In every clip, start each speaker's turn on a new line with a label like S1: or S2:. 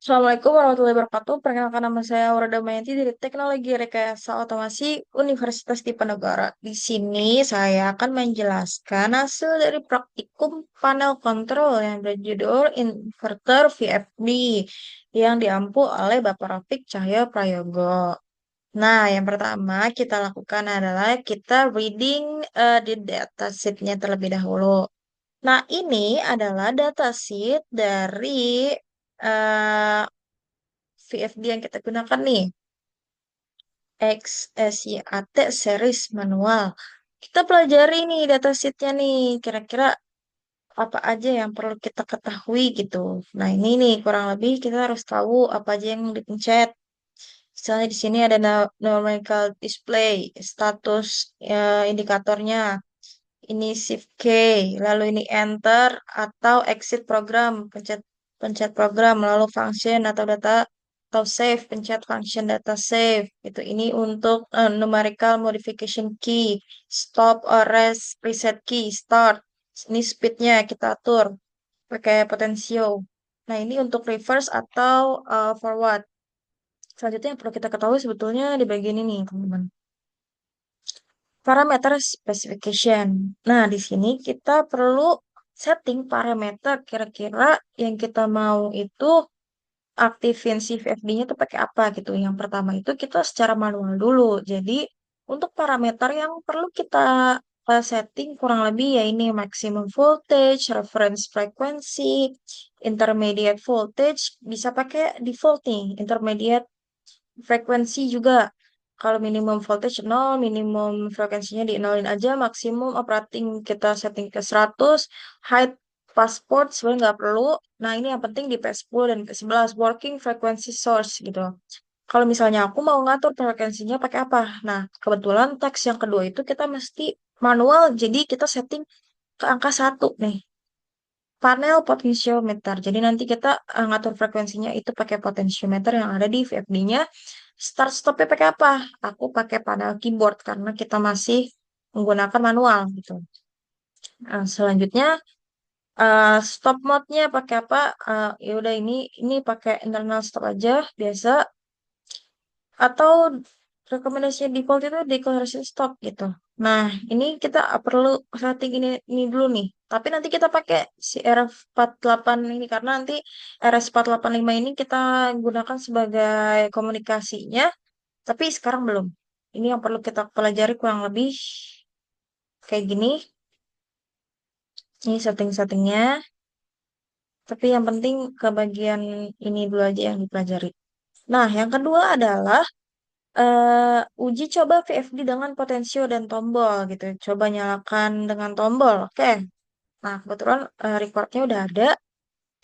S1: Assalamualaikum warahmatullahi wabarakatuh. Perkenalkan nama saya Aura Damayanti dari Teknologi Rekayasa Otomasi Universitas Diponegoro. Di sini saya akan menjelaskan hasil dari praktikum panel kontrol yang berjudul Inverter VFD yang diampu oleh Bapak Rafiq Cahyo Prayogo. Nah, yang pertama kita lakukan adalah kita reading di datasheet-nya terlebih dahulu. Nah, ini adalah datasheet dari eh, VFD yang kita gunakan nih, XSYAT series manual. Kita pelajari nih datasheetnya nih, kira-kira apa aja yang perlu kita ketahui gitu. Nah, ini nih kurang lebih kita harus tahu apa aja yang dipencet. Misalnya di sini ada numerical display, status indikatornya, ini shift K, lalu ini enter atau exit program, pencet pencet program, lalu function atau data atau save, pencet function data save. Itu ini untuk numerical modification key, stop or reset key, start. Ini speednya kita atur pakai potensio. Nah, ini untuk reverse atau forward. Selanjutnya yang perlu kita ketahui sebetulnya di bagian ini, teman-teman. Parameter specification. Nah, di sini kita perlu setting parameter kira-kira yang kita mau itu aktifin si VFD-nya itu pakai apa gitu. Yang pertama itu kita secara manual dulu. Jadi, untuk parameter yang perlu kita setting kurang lebih ya ini maximum voltage, reference frequency, intermediate voltage, bisa pakai default nih, intermediate frekuensi juga. Kalau minimum voltage 0, minimum frekuensinya di nolin aja, maksimum operating kita setting ke 100, height passport sebenarnya nggak perlu. Nah, ini yang penting di P10 dan P11, working frequency source gitu. Kalau misalnya aku mau ngatur frekuensinya pakai apa? Nah, kebetulan teks yang kedua itu kita mesti manual, jadi kita setting ke angka 1 nih. Panel potentiometer. Jadi nanti kita ngatur frekuensinya itu pakai potentiometer yang ada di VFD-nya. Start stopnya pakai apa? Aku pakai panel keyboard karena kita masih menggunakan manual gitu. Nah, selanjutnya stop mode-nya pakai apa? Ya udah ini pakai internal stop aja biasa atau rekomendasi default itu declaration stop gitu. Nah, ini kita perlu setting ini dulu nih. Tapi nanti kita pakai si RF48 ini karena nanti RS485 ini kita gunakan sebagai komunikasinya, tapi sekarang belum. Ini yang perlu kita pelajari kurang lebih kayak gini. Ini setting-settingnya. Tapi yang penting ke bagian ini dulu aja yang dipelajari. Nah, yang kedua adalah uji coba VFD dengan potensio dan tombol gitu. Coba nyalakan dengan tombol. Oke. Nah, kebetulan recordnya udah ada.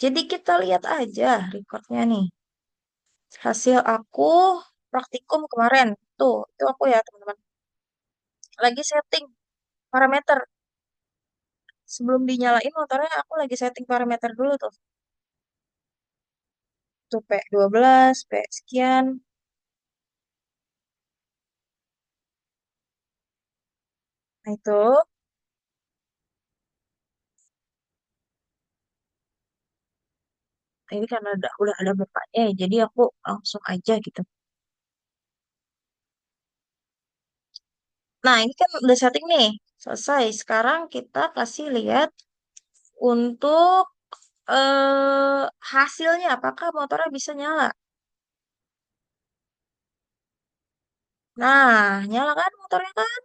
S1: Jadi kita lihat aja recordnya nih. Hasil aku praktikum kemarin. Tuh, itu aku ya teman-teman. Lagi setting parameter. Sebelum dinyalain motornya aku lagi setting parameter dulu tuh. Tuh P12, P sekian. Nah itu. Nah, ini karena udah ada bapaknya ya, jadi aku langsung aja gitu. Nah, ini kan udah setting nih. Selesai. Sekarang kita kasih lihat untuk hasilnya. Apakah motornya bisa nyala? Nah, nyala kan motornya kan?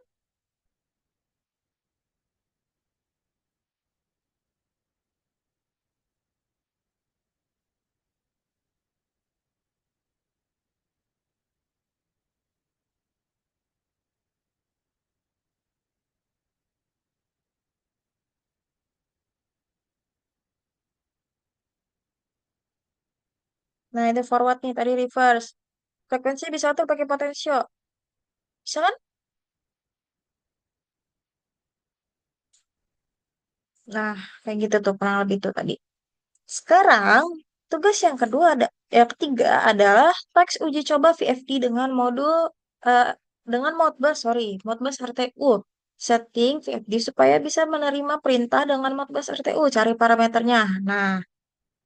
S1: Nah, itu forward nih, tadi reverse. Frekuensi bisa atur pakai potensio. Bisa kan? Nah, kayak gitu tuh, kurang lebih tuh tadi. Sekarang, tugas yang kedua yang ketiga adalah teks uji coba VFD dengan eh, dengan Modbus, sorry, Modbus RTU. Setting VFD supaya bisa menerima perintah dengan Modbus RTU. Cari parameternya. Nah,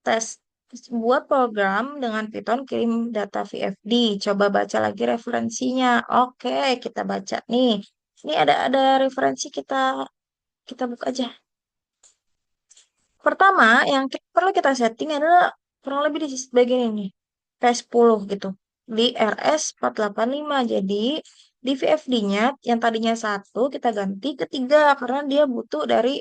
S1: tes. Buat program dengan Python kirim data VFD. Coba baca lagi referensinya. Oke, kita baca nih. Ini ada referensi kita buka aja. Pertama, yang perlu kita setting adalah kurang lebih di bagian ini. P10 gitu. Di RS485. Jadi, di VFD-nya yang tadinya satu kita ganti ke tiga karena dia butuh dari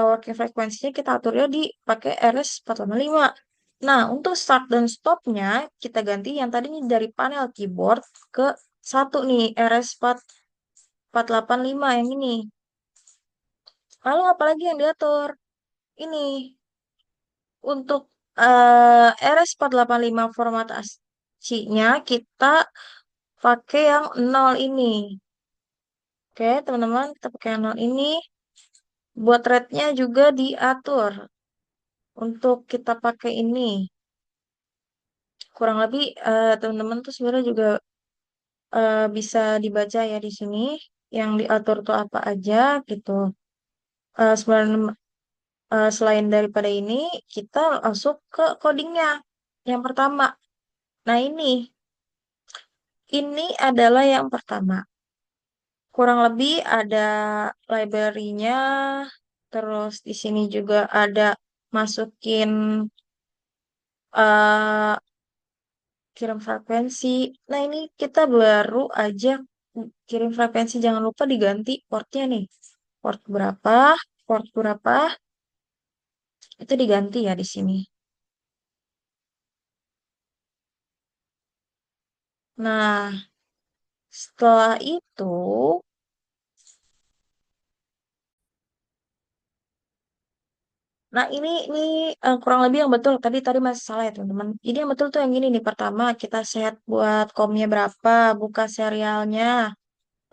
S1: working frekuensinya kita aturnya di pakai RS485. Nah, untuk start dan stop-nya kita ganti yang tadinya dari panel keyboard ke satu nih RS4485 yang ini. Lalu apalagi yang diatur? Ini untuk RS485 format ASCII-nya kita pakai yang nol ini. Oke, teman-teman, kita pakai yang nol ini. Buat rate-nya juga diatur. Untuk kita pakai ini. Kurang lebih teman-teman tuh sebenarnya juga bisa dibaca ya di sini. Yang diatur tuh apa aja gitu. Sebenarnya selain daripada ini, kita masuk ke codingnya. Yang pertama. Nah ini adalah yang pertama. Kurang lebih ada library-nya, terus di sini juga ada masukin eh, kirim frekuensi. Nah, ini kita baru aja kirim frekuensi, jangan lupa diganti portnya nih. Port berapa, port berapa, itu diganti ya di sini. Nah, setelah itu, nah ini kurang lebih yang betul. Tadi tadi masih salah ya teman-teman. Ini yang betul tuh yang ini nih. Pertama kita set buat komnya berapa, buka serialnya,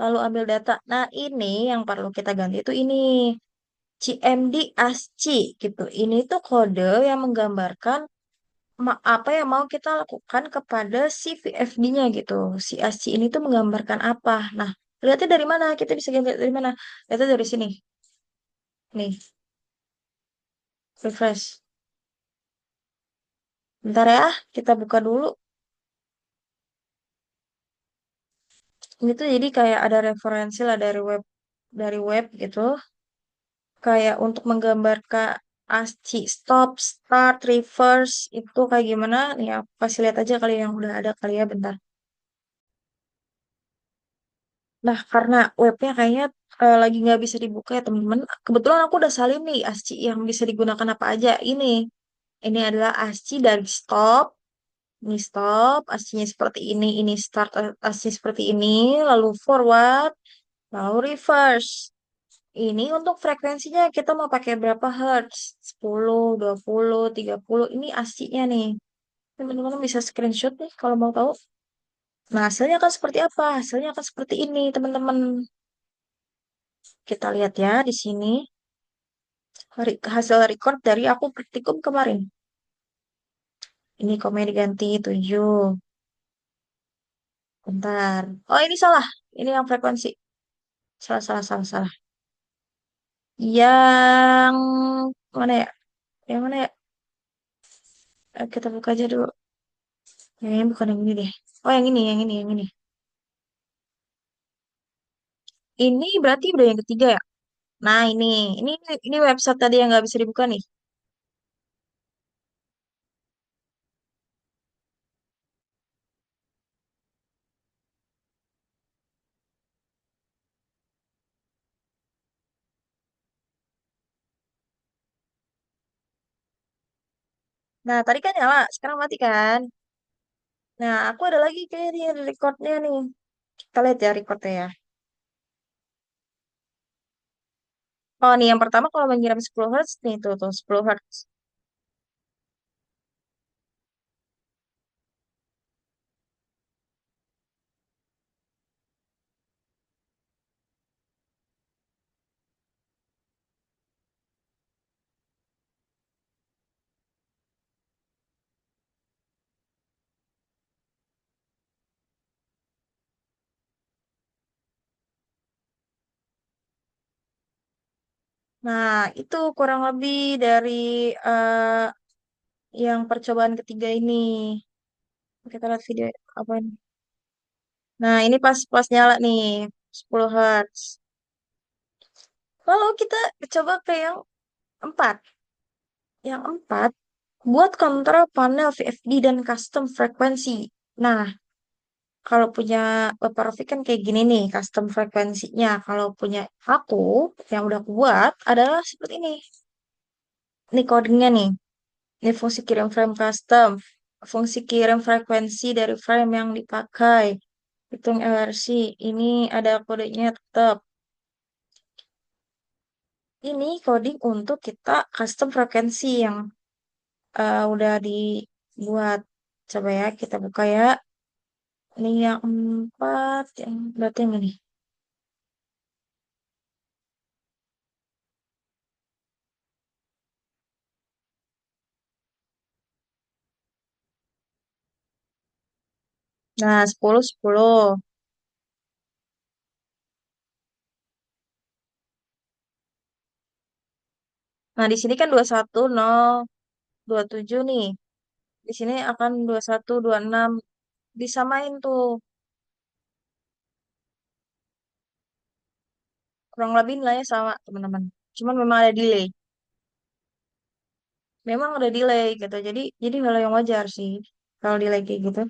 S1: lalu ambil data. Nah ini yang perlu kita ganti itu ini CMD ASCII gitu. Ini tuh kode yang menggambarkan apa yang mau kita lakukan kepada si VFD-nya gitu. Si ASCII ini tuh menggambarkan apa. Nah, lihatnya dari mana? Kita bisa ganti dari mana? Lihatnya dari sini. Nih, refresh. Bentar ya, kita buka dulu. Ini tuh jadi kayak ada referensi lah dari web gitu. Kayak untuk menggambarkan ASCII stop, start, reverse itu kayak gimana? Nih aku kasih lihat aja kali yang udah ada kali ya bentar. Nah karena webnya kayaknya lagi nggak bisa dibuka ya teman-teman. Kebetulan aku udah salin nih ASCII yang bisa digunakan apa aja. Ini adalah ASCII dari stop. Ini stop, ASCII-nya seperti ini start ASCII seperti ini, lalu forward, lalu reverse. Ini untuk frekuensinya kita mau pakai berapa hertz? 10, 20, 30. Ini aslinya nih. Teman-teman bisa screenshot nih kalau mau tahu. Nah, hasilnya akan seperti apa? Hasilnya akan seperti ini, teman-teman. Kita lihat ya di sini. Hasil record dari aku praktikum kemarin. Ini komen diganti 7. Bentar. Oh, ini salah. Ini yang frekuensi. Salah, salah, salah, salah. Yang mana ya? Yang mana ya? Kita buka aja dulu. Yang ini bukan yang ini deh. Oh, yang ini, yang ini, yang ini. Ini berarti udah yang ketiga ya? Nah, ini website tadi yang nggak bisa dibuka nih. Nah, tadi kan nyala, sekarang mati kan? Nah, aku ada lagi kayak di recordnya nih. Kita lihat ya recordnya ya. Oh, nih yang pertama kalau mengirim 10 Hz nih, tuh 10 Hz. Nah, itu kurang lebih dari eh, yang percobaan ketiga ini. Kita lihat video apa ini. Nah, ini pas pas nyala nih, 10 Hz. Kalau kita coba ke yang empat. Yang empat, buat kontrol panel VFD dan custom frekuensi. Nah, kalau punya Bapak Rofi kan kayak gini nih, custom frekuensinya. Kalau punya aku, yang udah aku buat, adalah seperti ini. Ini codingnya nih. Ini fungsi kirim frame custom. Fungsi kirim frekuensi dari frame yang dipakai. Hitung LRC. Ini ada kodenya tetap. Ini coding untuk kita custom frekuensi yang udah dibuat. Coba ya, kita buka ya. Ini yang empat, yang berarti yang ini. Nah, 10 10. Nah, di sini kan 21 0 27 nih. Di sini akan 21 26. Disamain tuh. Kurang lebih nilainya sama, teman-teman. Cuman memang ada delay. Memang ada delay gitu. Jadi hal yang wajar sih kalau delay kayak gitu.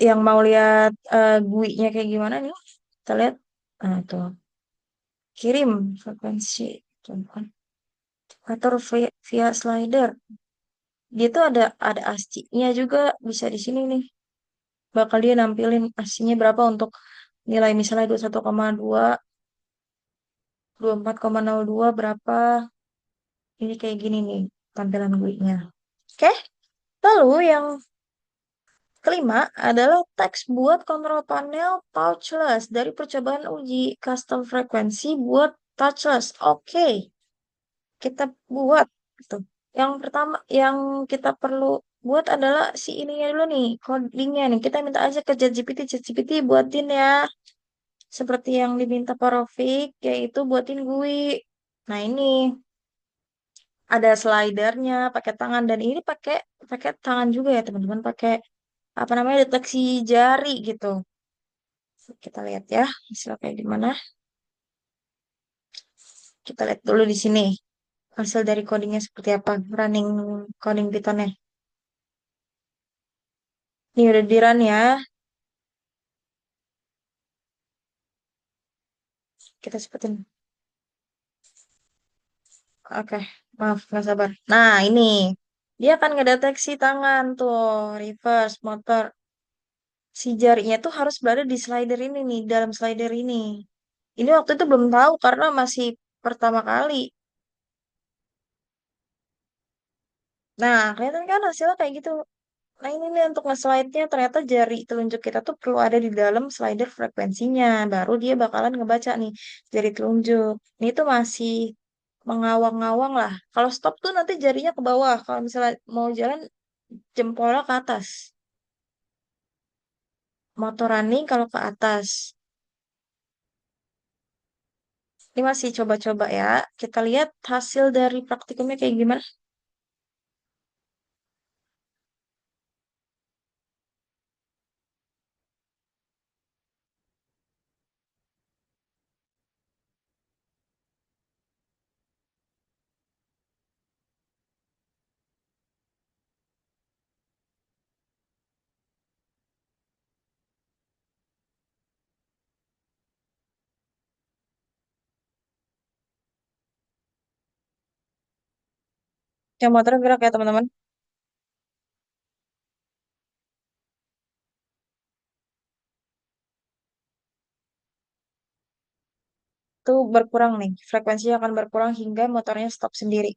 S1: Yang mau lihat GUI-nya kayak gimana nih? Kita lihat. Nah, tuh. Kirim frekuensi. Tuh kan. Atur via slider. Dia tuh ada ASCII-nya juga, bisa di sini nih. Bakal dia nampilin ASCII-nya berapa untuk nilai misalnya 21,2, 24,02 berapa. Ini kayak gini nih tampilan GUI-nya. Oke, lalu yang kelima adalah teks buat kontrol panel touchless dari percobaan uji custom frekuensi buat touchless. Oke, kita buat gitu. Yang pertama yang kita perlu buat adalah si ininya dulu nih, codingnya nih. Kita minta aja ke ChatGPT buatin ya. Seperti yang diminta Pak Rafiq, yaitu buatin GUI. Nah ini ada slidernya, pakai tangan dan ini pakai pakai tangan juga ya teman-teman, pakai apa namanya deteksi jari gitu. Kita lihat ya hasil kayak gimana. Kita lihat dulu di sini hasil dari codingnya seperti apa, running coding Pythonnya. Ini udah di run ya. Kita sebutin. Oke, maaf nggak sabar. Nah ini dia akan ngedeteksi tangan tuh, reverse motor. Si jarinya tuh harus berada di slider ini nih, dalam slider ini. Ini waktu itu belum tahu karena masih pertama kali. Nah, kelihatan kan hasilnya kayak gitu. Nah, ini nih untuk nge-slide-nya ternyata jari telunjuk kita tuh perlu ada di dalam slider frekuensinya. Baru dia bakalan ngebaca nih jari telunjuk. Ini tuh masih mengawang-awang lah. Kalau stop tuh nanti jarinya ke bawah. Kalau misalnya mau jalan jempolnya ke atas. Motor running kalau ke atas. Ini masih coba-coba ya. Kita lihat hasil dari praktikumnya kayak gimana. Yang motor gerak ya teman-teman. Tuh berkurang nih. Frekuensinya akan berkurang hingga motornya stop sendiri.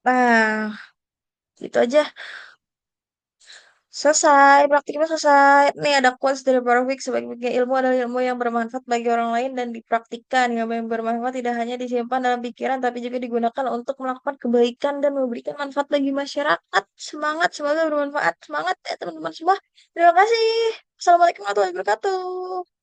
S1: Nah, itu aja. Selesai, praktiknya selesai. Nih ada quotes dari Barwick, sebaik-baiknya ilmu adalah ilmu yang bermanfaat bagi orang lain dan dipraktikkan. Ilmu yang bermanfaat tidak hanya disimpan dalam pikiran, tapi juga digunakan untuk melakukan kebaikan dan memberikan manfaat bagi masyarakat. Semangat, semoga bermanfaat. Semangat ya teman-teman semua. Terima kasih. Assalamualaikum warahmatullahi wabarakatuh.